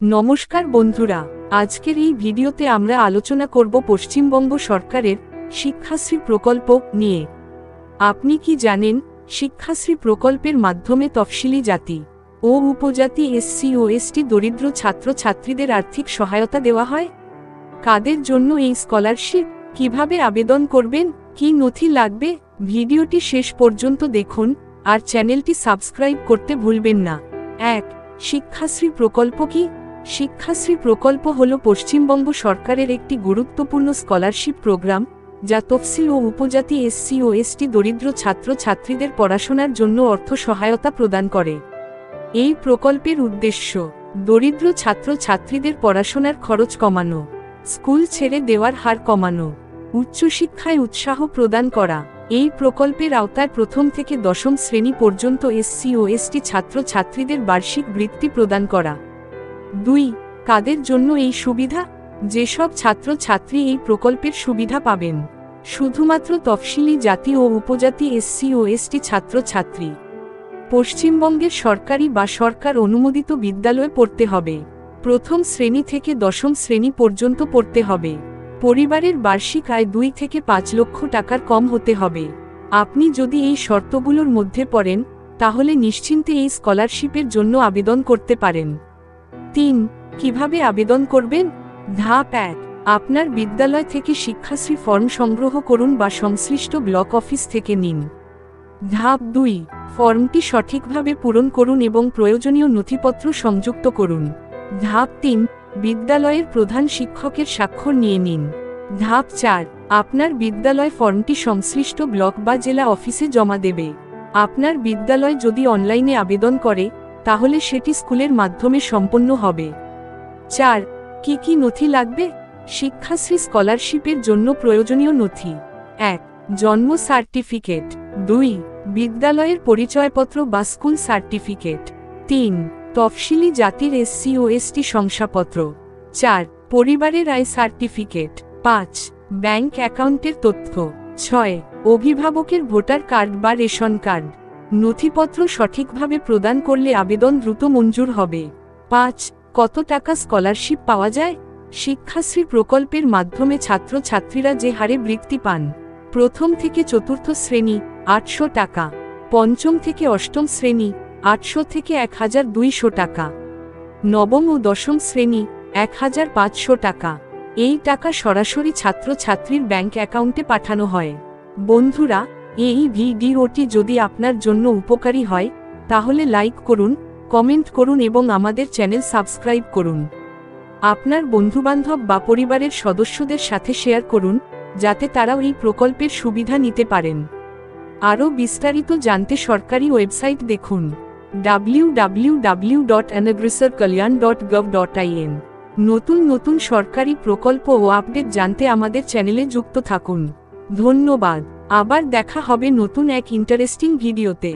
নমস্কার বন্ধুরা, আজকের এই ভিডিওতে আমরা আলোচনা করব পশ্চিমবঙ্গ সরকারের শিক্ষাশ্রী প্রকল্প নিয়ে। আপনি কি জানেন, শিক্ষাশ্রী প্রকল্পের মাধ্যমে তফসিলি জাতি ও উপজাতি এসসি ও এসটি দরিদ্র ছাত্রছাত্রীদের আর্থিক সহায়তা দেওয়া হয়? কাদের জন্য এই স্কলারশিপ, কিভাবে আবেদন করবেন, কি নথি লাগবে? ভিডিওটি শেষ পর্যন্ত দেখুন আর চ্যানেলটি সাবস্ক্রাইব করতে ভুলবেন না। 1. শিক্ষাশ্রী প্রকল্প কি? শিক্ষাশ্রী প্রকল্প হল পশ্চিমবঙ্গ সরকারের একটি গুরুত্বপূর্ণ স্কলারশিপ প্রোগ্রাম, যা তফসিল ও উপজাতি এসসি ও এসটি দরিদ্র ছাত্রছাত্রীদের পড়াশোনার জন্য অর্থ সহায়তা প্রদান করে। এই প্রকল্পের উদ্দেশ্য দরিদ্র ছাত্রছাত্রীদের পড়াশোনার খরচ কমানো, স্কুল ছেড়ে দেওয়ার হার কমানো, উচ্চশিক্ষায় উৎসাহ প্রদান করা। এই প্রকল্পের আওতায় প্রথম থেকে দশম শ্রেণী পর্যন্ত এসসি ও এসটি ছাত্রছাত্রীদের বার্ষিক বৃত্তি প্রদান করা। 2. কাদের জন্য এই সুবিধা? যেসব ছাত্রছাত্রী এই প্রকল্পের সুবিধা পাবেন, শুধুমাত্র তফসিলি জাতি ও উপজাতি এসসি ও এসটি ছাত্রছাত্রী। পশ্চিমবঙ্গের সরকারি বা সরকার অনুমোদিত বিদ্যালয়ে পড়তে হবে। প্রথম শ্রেণী থেকে দশম শ্রেণী পর্যন্ত পড়তে হবে। পরিবারের বার্ষিক আয় 2 থেকে 5 লক্ষ টাকার কম হতে হবে। আপনি যদি এই শর্তগুলোর মধ্যে পড়েন, তাহলে নিশ্চিন্তে এই স্কলারশিপের জন্য আবেদন করতে পারেন। 3. কিভাবে আবেদন করবেন? ধাপ 1. আপনার বিদ্যালয় থেকে শিক্ষাশ্রী ফর্ম সংগ্রহ করুন বা সংশ্লিষ্ট ব্লক অফিস থেকে নিন। ধাপ 2. ফর্মটি সঠিকভাবে পূরণ করুন এবং প্রয়োজনীয় নথিপত্র সংযুক্ত করুন। ধাপ 3. বিদ্যালয়ের প্রধান শিক্ষকের স্বাক্ষর নিয়ে নিন। ধাপ 4. আপনার বিদ্যালয় ফর্মটি সংশ্লিষ্ট ব্লক বা জেলা অফিসে জমা দেবে। আপনার বিদ্যালয় যদি অনলাইনে আবেদন করে, তাহলে সেটি স্কুলের মাধ্যমে সম্পন্ন হবে। 4. কি কি নথি লাগবে? শিক্ষাশ্রী স্কলারশিপের জন্য প্রয়োজনীয় নথি: 1. জন্ম সার্টিফিকেট। 2. বিদ্যালয়ের পরিচয়পত্র বা স্কুল সার্টিফিকেট। 3. তফসিলি জাতির এসসি ও এসটি শংসাপত্র। 4. পরিবারের আয় সার্টিফিকেট। 5. ব্যাংক অ্যাকাউন্টের তথ্য। 6. অভিভাবকের ভোটার কার্ড বা রেশন কার্ড। নথিপত্র সঠিকভাবে প্রদান করলে আবেদন দ্রুত মঞ্জুর হবে। 5. কত টাকা স্কলারশিপ পাওয়া যায়? শিক্ষাশ্রী প্রকল্পের মাধ্যমে ছাত্রছাত্রীরা যে হারে বৃত্তি পান, প্রথম থেকে চতুর্থ শ্রেণী 800 টাকা, পঞ্চম থেকে অষ্টম শ্রেণী 800 থেকে 1200 টাকা, নবম ও দশম শ্রেণী 1500 টাকা। এই টাকা সরাসরি ছাত্রছাত্রীর ব্যাংক অ্যাকাউন্টে পাঠানো হয়। বন্ধুরা, এই ভিডিওটি যদি আপনার জন্য উপকারী হয়, তাহলে লাইক করুন, কমেন্ট করুন এবং আমাদের চ্যানেল সাবস্ক্রাইব করুন। আপনার বন্ধুবান্ধব বা পরিবারের সদস্যদের সাথে শেয়ার করুন, যাতে তারাও এই প্রকল্পের সুবিধা নিতে পারেন। আরও বিস্তারিত জানতে সরকারি ওয়েবসাইট দেখুন www.anagrisarkalyan.gov.in। নতুন নতুন সরকারি প্রকল্প ও আপডেট জানতে আমাদের চ্যানেলে যুক্ত থাকুন। ধন্যবাদ। আবার দেখা হবে নতুন এক ইন্টারেস্টিং ভিডিওতে।